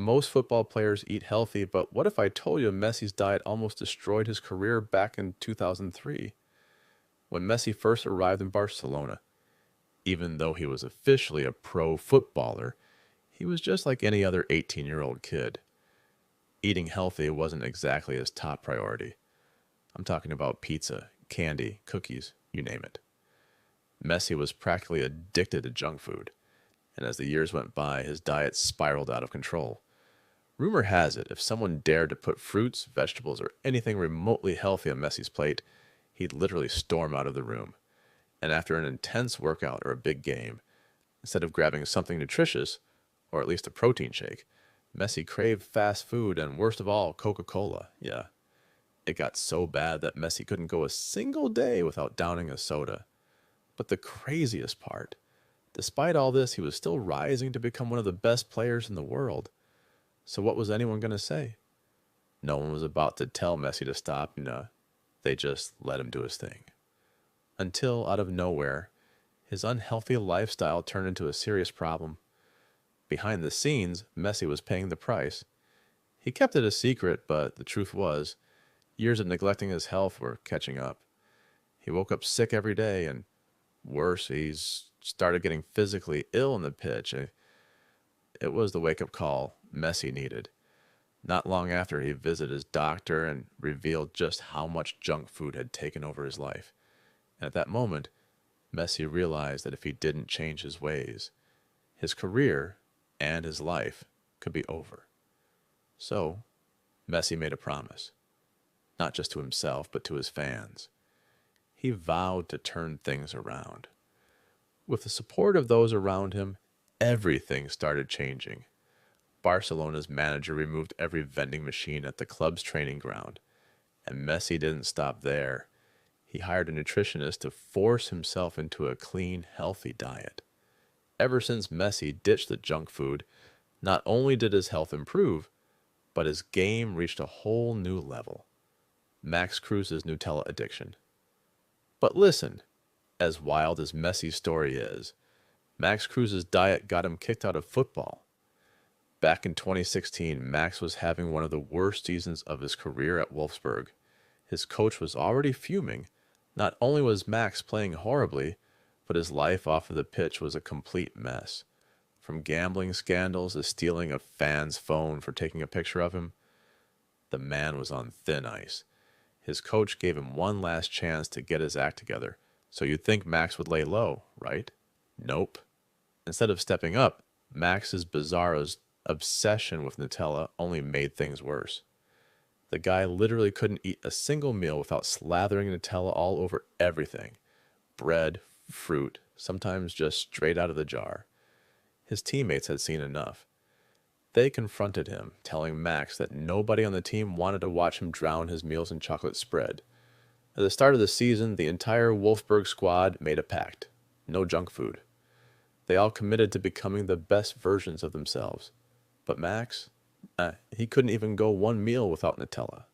Most football players eat healthy, but what if I told you Messi's diet almost destroyed his career back in 2003? When Messi first arrived in Barcelona, even though he was officially a pro footballer, he was just like any other 18-year-old kid. Eating healthy wasn't exactly his top priority. I'm talking about pizza, candy, cookies, you name it. Messi was practically addicted to junk food, and as the years went by, his diet spiraled out of control. Rumor has it, if someone dared to put fruits, vegetables, or anything remotely healthy on Messi's plate, he'd literally storm out of the room. And after an intense workout or a big game, instead of grabbing something nutritious, or at least a protein shake, Messi craved fast food and, worst of all, Coca-Cola. Yeah, it got so bad that Messi couldn't go a single day without downing a soda. But the craziest part, despite all this, he was still rising to become one of the best players in the world. So what was anyone going to say? No one was about to tell Messi to stop, they just let him do his thing. Until, out of nowhere, his unhealthy lifestyle turned into a serious problem. Behind the scenes, Messi was paying the price. He kept it a secret, but the truth was, years of neglecting his health were catching up. He woke up sick every day, and worse, he's started getting physically ill in the pitch. It was the wake-up call Messi needed. Not long after, he visited his doctor and revealed just how much junk food had taken over his life. And at that moment, Messi realized that if he didn't change his ways, his career and his life could be over. So, Messi made a promise, not just to himself, but to his fans. He vowed to turn things around. With the support of those around him, everything started changing. Barcelona's manager removed every vending machine at the club's training ground, and Messi didn't stop there. He hired a nutritionist to force himself into a clean, healthy diet. Ever since Messi ditched the junk food, not only did his health improve, but his game reached a whole new level. Max Cruz's Nutella addiction. But listen, as wild as Messi's story is, Max Cruz's diet got him kicked out of football. Back in 2016, Max was having one of the worst seasons of his career at Wolfsburg. His coach was already fuming. Not only was Max playing horribly, but his life off of the pitch was a complete mess. From gambling scandals to stealing a fan's phone for taking a picture of him, the man was on thin ice. His coach gave him one last chance to get his act together, so you'd think Max would lay low, right? Nope. Instead of stepping up, Max's bizarre obsession with Nutella only made things worse. The guy literally couldn't eat a single meal without slathering Nutella all over everything. Bread, fruit, sometimes just straight out of the jar. His teammates had seen enough. They confronted him, telling Max that nobody on the team wanted to watch him drown his meals in chocolate spread. At the start of the season, the entire Wolfsburg squad made a pact. No junk food. They all committed to becoming the best versions of themselves. But Max, he couldn't even go one meal without Nutella.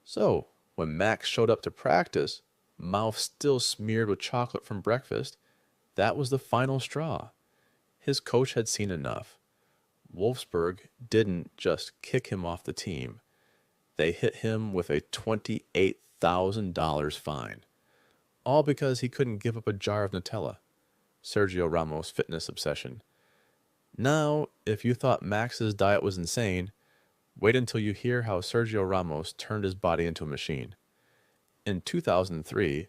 So, when Max showed up to practice, mouth still smeared with chocolate from breakfast, that was the final straw. His coach had seen enough. Wolfsburg didn't just kick him off the team. They hit him with a $28,000 fine. All because he couldn't give up a jar of Nutella. Sergio Ramos' fitness obsession. Now, if you thought Max's diet was insane, wait until you hear how Sergio Ramos turned his body into a machine. In 2003,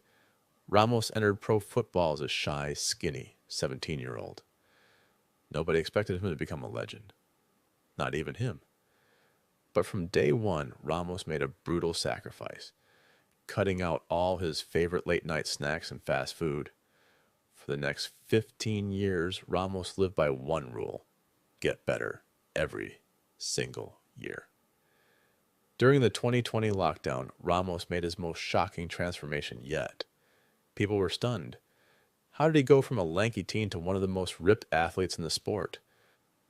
Ramos entered pro football as a shy, skinny 17-year-old. Nobody expected him to become a legend. Not even him. But from day one, Ramos made a brutal sacrifice, cutting out all his favorite late-night snacks and fast food. For the next 15 years, Ramos lived by one rule: get better every single year. During the 2020 lockdown, Ramos made his most shocking transformation yet. People were stunned. How did he go from a lanky teen to one of the most ripped athletes in the sport?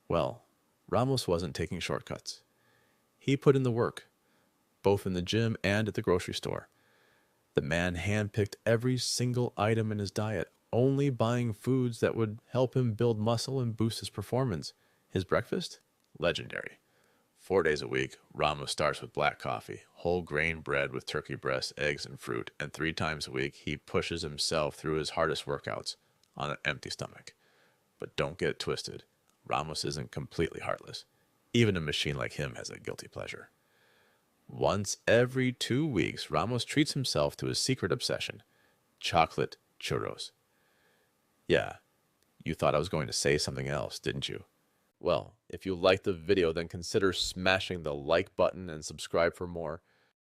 Well, Ramos wasn't taking shortcuts. He put in the work, both in the gym and at the grocery store. The man handpicked every single item in his diet, only buying foods that would help him build muscle and boost his performance. His breakfast? Legendary. 4 days a week, Ramos starts with black coffee, whole grain bread with turkey breast, eggs, and fruit, and 3 times a week he pushes himself through his hardest workouts on an empty stomach. But don't get it twisted, Ramos isn't completely heartless. Even a machine like him has a guilty pleasure. Once every 2 weeks, Ramos treats himself to his secret obsession, chocolate churros. Yeah, you thought I was going to say something else, didn't you? Well, if you liked the video, then consider smashing the like button and subscribe for more.